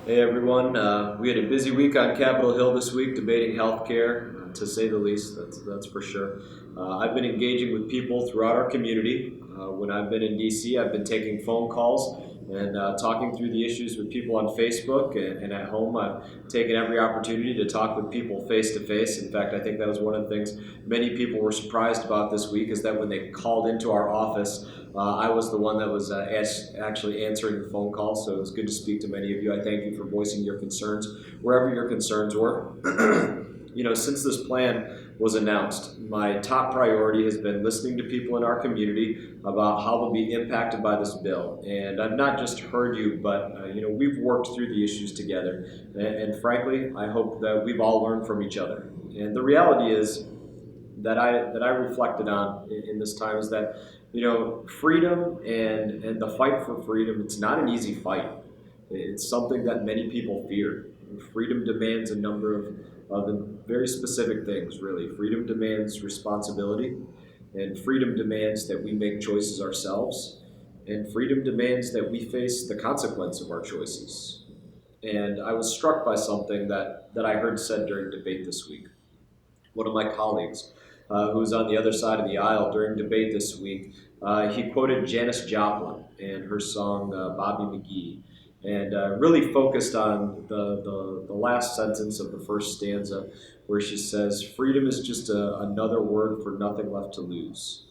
Hey everyone, we had a busy week on Capitol Hill this week debating healthcare, to say the least, that's for sure. I've been engaging with people throughout our community. When I've been in DC, I've been taking phone calls and talking through the issues with people on Facebook and at home. I've taken every opportunity to talk with people face to face. In fact, I think that was one of the things many people were surprised about this week is that when they called into our office, I was the one that was actually answering the phone call, so it was good to speak to many of you. I thank you for voicing your concerns wherever your concerns were. Since this plan was announced, my top priority has been listening to people in our community about how they'll be impacted by this bill. And I've not just heard you, but we've worked through the issues together. And frankly, I hope that we've all learned from each other. And the reality is that I reflected on in this time is that freedom and the fight for freedom, it's not an easy fight. It's something that many people fear. Freedom demands a number of very specific things, really. Freedom demands responsibility, and freedom demands that we make choices ourselves, and freedom demands that we face the consequence of our choices. And I was struck by something that I heard said during debate this week. One of my colleagues, who was on the other side of the aisle during debate this week, he quoted Janis Joplin and her song Bobby McGee, and really focused on the last sentence of the first stanza where she says, "Freedom is just another word for nothing left to lose."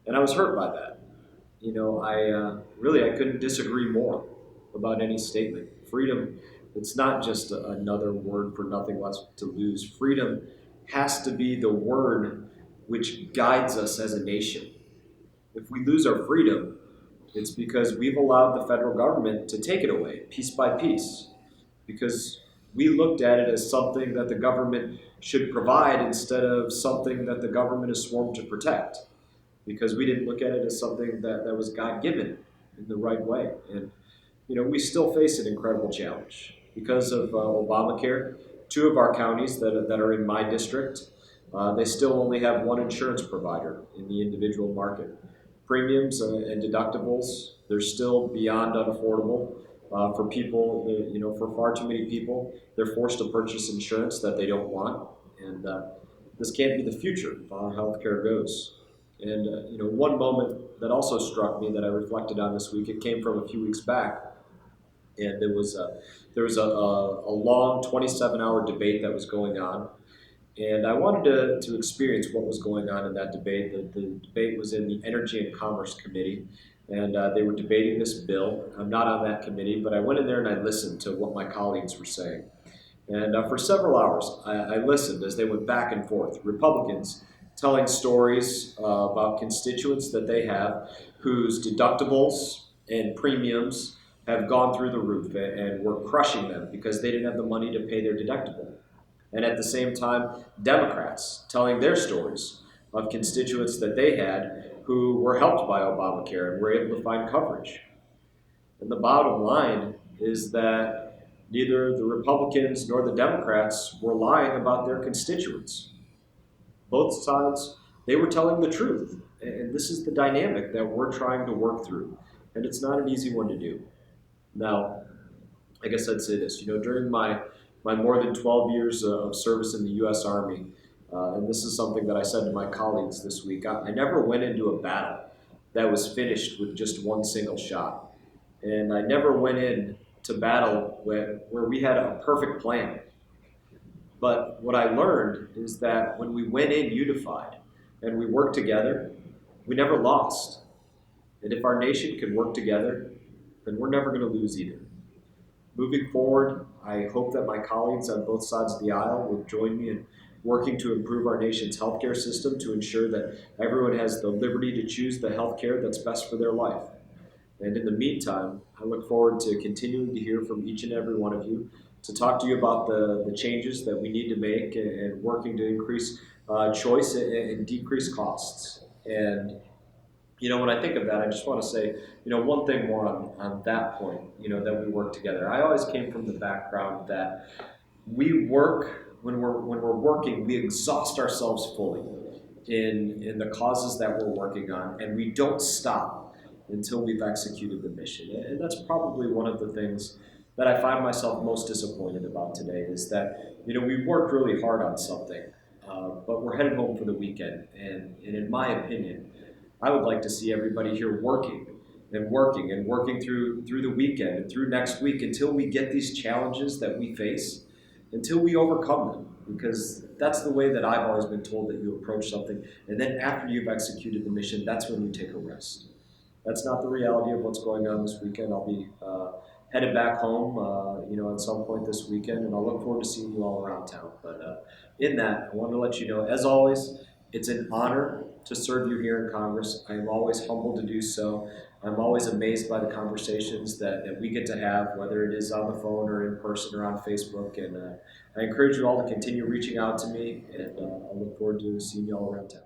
And I was hurt by that. I couldn't disagree more about any statement. Freedom, it's not just another word for nothing left to lose. Freedom has to be the word which guides us as a nation. If we lose our freedom, it's because we've allowed the federal government to take it away piece by piece. Because we looked at it as something that the government should provide instead of something that the government is sworn to protect, because we didn't look at it as something that was God given in the right way. And, we still face an incredible challenge. Because of Obamacare, two of our counties that are in my district, they still only have one insurance provider in the individual market. Premiums and deductibles, they're still beyond unaffordable for people, for far too many people. They're forced to purchase insurance that they don't want. And this can't be the future of how healthcare goes. And one moment that also struck me that I reflected on this week, it came from a few weeks back, and there was a long 27-hour debate that was going on, and I wanted to experience what was going on in that debate. The debate was in the Energy and Commerce Committee, and they were debating this bill. I'm not on that committee, but I went in there and I listened to what my colleagues were saying. And for several hours, I listened as they went back and forth. Republicans telling stories about constituents that they have whose deductibles and premiums have gone through the roof and were crushing them because they didn't have the money to pay their deductible. And at the same time, Democrats telling their stories of constituents that they had who were helped by Obamacare and were able to find coverage. And the bottom line is that neither the Republicans nor the Democrats were lying about their constituents. Both sides, they were telling the truth. And this is the dynamic that we're trying to work through. And it's not an easy one to do. Now, I guess I'd say this, during my more than 12 years of service in the U.S. Army, and this is something that I said to my colleagues this week, I never went into a battle that was finished with just one single shot. And I never went in to battle where we had a perfect plan. But what I learned is that when we went in unified and we worked together, we never lost. And if our nation can work together, then we're never going to lose either. Moving forward, I hope that my colleagues on both sides of the aisle will join me in working to improve our nation's healthcare system to ensure that everyone has the liberty to choose the healthcare that's best for their life. And in the meantime, I look forward to continuing to hear from each and every one of you, to talk to you about the changes that we need to make and working to increase choice and decrease costs. And when I think of that, I just want to say, one thing more on that point, that we work together. I always came from the background that we work, when we're working, we exhaust ourselves fully in the causes that we're working on, and we don't stop until we've executed the mission. And that's probably one of the things that I find myself most disappointed about today is that, we worked really hard on something, but we're headed home for the weekend. And in my opinion, I would like to see everybody here working and working and working through the weekend and through next week until we get these challenges that we face, until we overcome them. Because that's the way that I've always been told that you approach something. And then after you've executed the mission, that's when you take a rest. That's not the reality of what's going on this weekend. I'll be headed back home, at some point this weekend, and I'll look forward to seeing you all around town. But in that, I wanted to let you know, as always, it's an honor to serve you here in Congress. I am always humbled to do so. I'm always amazed by the conversations that we get to have, whether it is on the phone or in person or on Facebook. And I encourage you all to continue reaching out to me, and I look forward to seeing you all around town.